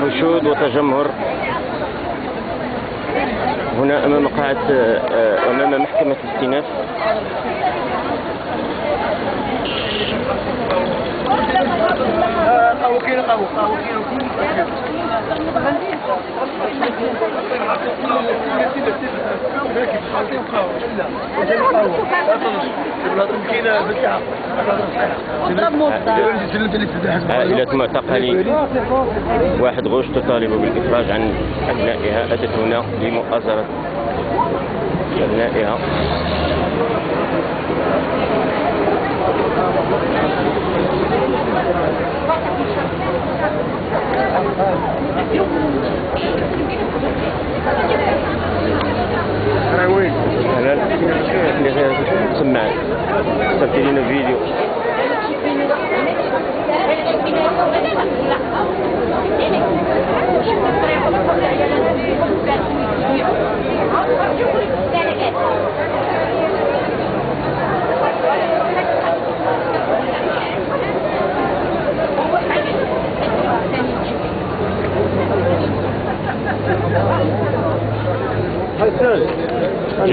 حشود وتجمهر هنا أمام أمام محكمة الاستئناف. عائلة معتقلي 1 غشت تطالب بالإفراج عن أبنائها، أتت هنا لمؤازرة أبنائها. أنا سمع صرت لنا فيديو.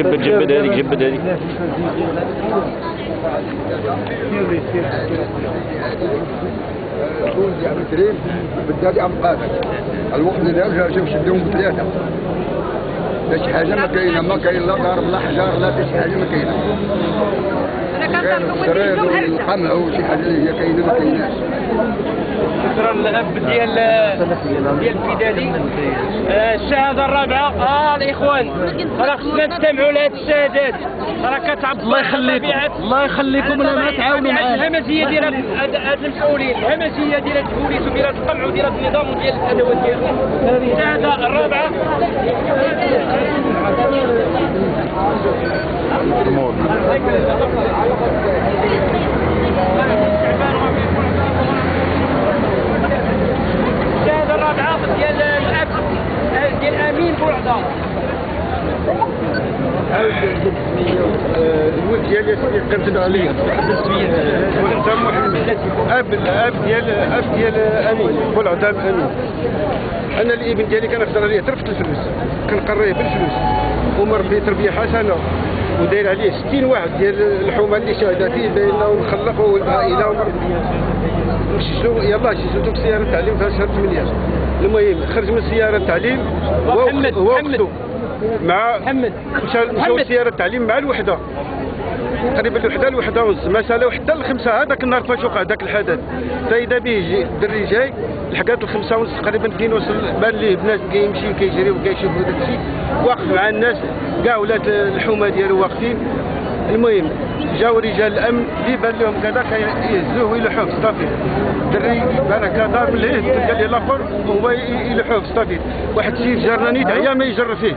جبد هذيك يعني كريم بالدادي عم قادر الوقت اللي نرجع شدهم بثلاثة. لا حاجة ما كاينة، ما كاين لا ضرب لا حجار لا شي حاجة ما كاينة. كاين السرير والقمع وشي حاجة اللي هي كاينة ما كايناش. شكرا الأب ديال الفدادي. الشهادة الرابعة. الإخوان راه خصنا نستمعوا لهاد الشهادات، راه كتعبر. الله يخليكم لا ما تعاونوا معانا. الهمجية ديال هاد المسؤولين، الهمجية ديال البوليس وديال القمع وديال النظام وديال الأدوات ديالهم. الشهادة الرابعة. الشهادة الرابعة ديال الأب ديال أمين بوعضة. الولد ديالي قتلوا عليا الاب ديال امين بوعضة امين. انا الابن ديالي كنخسر عليه ترفت الفلوس، كنقريه بالفلوس ومربي تربيه حسنه وداير عليه 60 واحد ديال الحومه اللي شاهده فيه بانه مخلق والعائله ومشيتو يلاه شفتو في سياره التعليم فيها شهر 8. المهم خرج من سياره التعليم هو مع مشاو سياره التعليم مع الوحده تقريبا الوحده ونص، ما سالاو حتى الخمسه. هذاك النهار فاش وقع ذاك الحدث فاذا به الدري جاي لحقات الخمسه ونص تقريبا كاين وصل بان ليه بنات كيمشي كيجري وكيشوفوا داك الشيء، واقف مع الناس كاع ولات الحومه ديالو واقفين. المهم جاو رجال الامن اللي بان لهم كذا كيهزوه ويلحوه في الصافي. الدري بان هكا ضارب ليه قال لي الاخر هو يلحوه في الصافي. واحد السيد جارنا نيت عيا ما يجر فيه،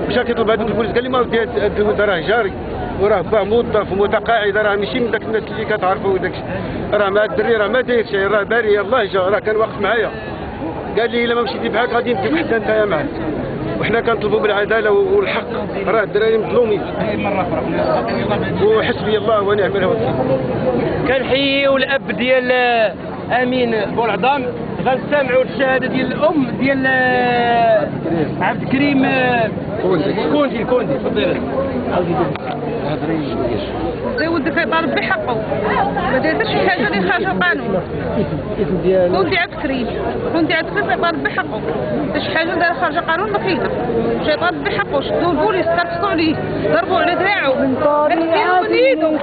مشى كيطلب هذوك البوليس قال لي ما ودي هذا الولد راه جاري وراه باه موظف ومتقاعد، راه ماشي من داك الناس اللي كتعرفوا وداك راه مع الدري راه ما داير شي، راه باري الله جا راه كان واقف معايا. قال لي الا ما مشيتي بحالك غادي نديك حتى انت معاه. وحنا كنطلبوا بالعداله والحق، راه الدراري مظلومين وحسبي الله ونعم الوكيل. كنحييو الاب ديال امين بوالعظام. غنستمعوا الشهاده ديال الام ديال عبد الكريم كوندي. تفضل. زي ولدي كيطالب بحقه، ما داير حتى شي حاجه اللي خارجه القانون. كوندي عبد الكريم كيطالب بحقه، حتى شي حاجه دايره خارجه القانون ما كاينه. مشى يطالب بحقه، شدوا البوليس كرفصوا عليه، ضربوا على دراعو، مسكينو من يدو،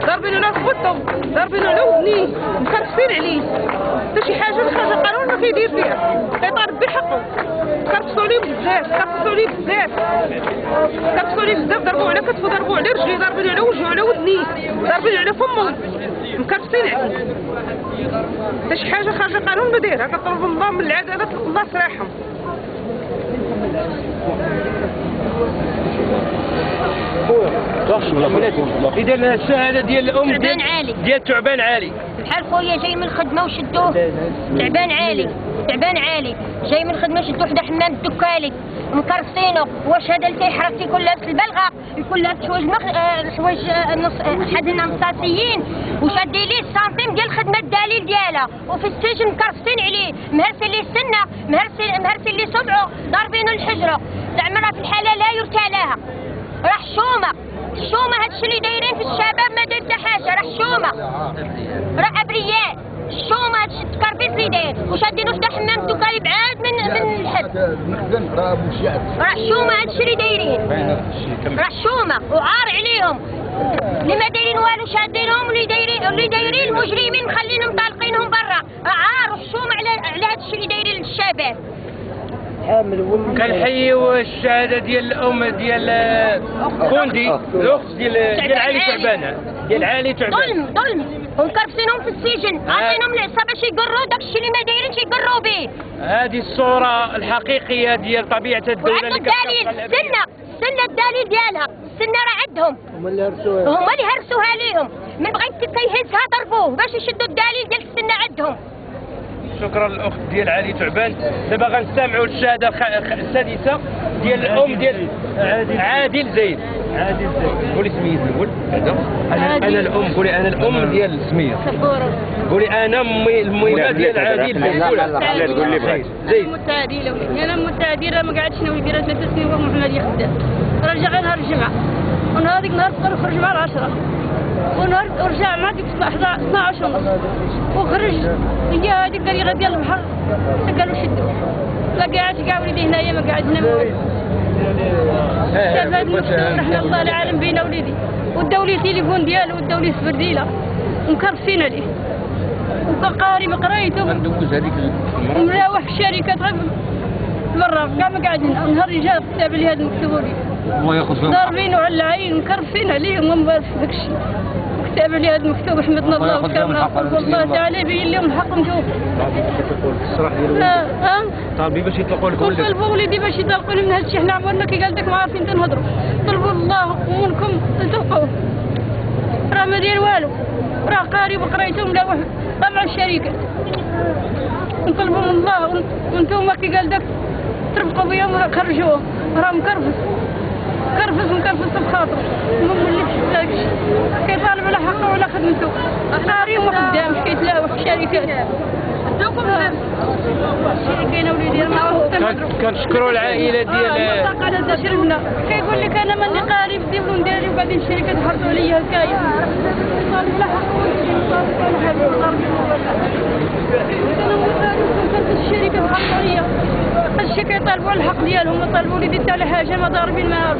ضاربينو على خبطو، ضاربينو على ودنيه، مكرفسين عليه. حتى شي حاجه اللي خارجه القانون ما كيدير فيها، كيطالب بحقه. كرفصوا عليه بزاف، ضربوا على كتفو، ضربوا على رجليه، ضربوا على وجهه، على ودنيه، ضربوا على فمه، مكرفسين عليه. حتى شي حاجه خارجه القانون ما دايرها. كنطلب الله من العداله الله يصلحهم. إذا الشهادة ديال الأم ديال تعبان عالي. بحال خويا جاي من الخدمة وشدوه. تعبان عالي جاي من الخدمة شدوه حدا حمام الدكالي، مكرفسينو. واش هذا اللي تيحرك تيكون لابس البلغه، يكون لابس حوايج حدنا مصاصيين وشادين ليه السنتيم ديال الخدمه الدليل ديالها، وفي السجن مكرفسين عليه، مهرسين ليه السنه، مهرسين ليه سمعه، ضاربينه الحجره. زعما راه في الحاله لا يرثى لها، راه حشومه هادشي اللي دايرين في الشباب ما داير حتى حاجه، راه حشومه، راه ابرياء، حشومه هادشي التكربيس اللي داير، وشادينو في حمام الدكان بعاد من الحد، راه حشومه هادشي اللي دايرين، راه حشومه وعار عليهم اللي ما دايرين والو، شادينهم واللي دايرين المجرمين مخلينهم طالقينهم برا، عار وحشومه على هادشي اللي دايرين للشباب. كنحييو الشهاده ديال الام ديال كوندي، الاخت ديال علي تعبانه، ظلم ومكرفسينهم في السجن، عاطينهم العصا باش يقروا داكشي اللي ما دايرينش يقروا به. هذه الصوره الحقيقيه ديال طبيعه الدوله اللي الدليل، السنه الدليل ديالها، السنه راه عندهم، هما اللي هرسوها ليهم، من بغيت كيهزها ضربوه باش يشدوا الدليل ديال السنه عندهم. شكرا للاخت ديال علي تعبان. دابا غنستمعوا للشهاده السادسه ديال الام ديال عادل زيد. قولي سميت الاول بعدا. انا الام، قولي انا الام ديال سميه. قولي انا الميمه ديال عادل زيد. لا تقول لي بغيت زيد متعادله وليدي، انا متعادله ما قعدتش انا وليدي راه 3 سنين وهو محمد يخدم، رجع غير نهار الجمعه، ونهار ديك النهار بقى نخرج مع 10، ونهار ورجع مع ديك 12 ونص، وخرج هي هذيك قال ديال البحر قالوا شدوا، ما قعدش كاع وليدي هنايا، ما قعد هنا ما والو. شاف هذا المفتوح رحنا الله العالم بينا وليدي، وداو ليه التليفون ديالو وداو ليه السبرديله ومكرفسين عليه، وقاري قرايته غندوز هذيك ومراوح في الشركات غير مرة كاع ما قاعد هنا، نهار اللي جا كتاب لي هذا المكتوب لي الله ياخذ فيهم، ضاربينه على العين مكرفين عليهم ومبارس في داكشي، كتاب لي هذا المكتوب حمدنا الله وكرمنا والله تعالى يبين لهم الحق نشوف. الصراحه طالبي باش يطلقوا لك ولدك، طلبوا وليدي باش يطلقوني من هادشي، حنا عمرنا كي قال لك ما عارفين تنهضروا، طلبوا الله ومنكم تلقوه، راه ما داير والو، راه قاري بقرايته ملاوح مع الشركات، نطلبوا من الله وانتم كي قال داك ترفقوا بيهم خرجوه، راه مكرفس بخاطر ما موليش داكشي، كيطالب على حقه وعلى خدمته، قاري وما خدامش كيتلاوح في الشركات. دوكم كاينه وليدي كنشكروا العائله ديال على شربنا، كيقول لك انا ماني قاري في الديون ديالي وقاعدين الشركات يحرصوا عليا هكايا، طالب على حقه الشركه يحرصوا عليا، هادشي كيطالبوا على الحق ديالهم، ما طالبوا وليدي حتى على حاجه، ما ضاربين ما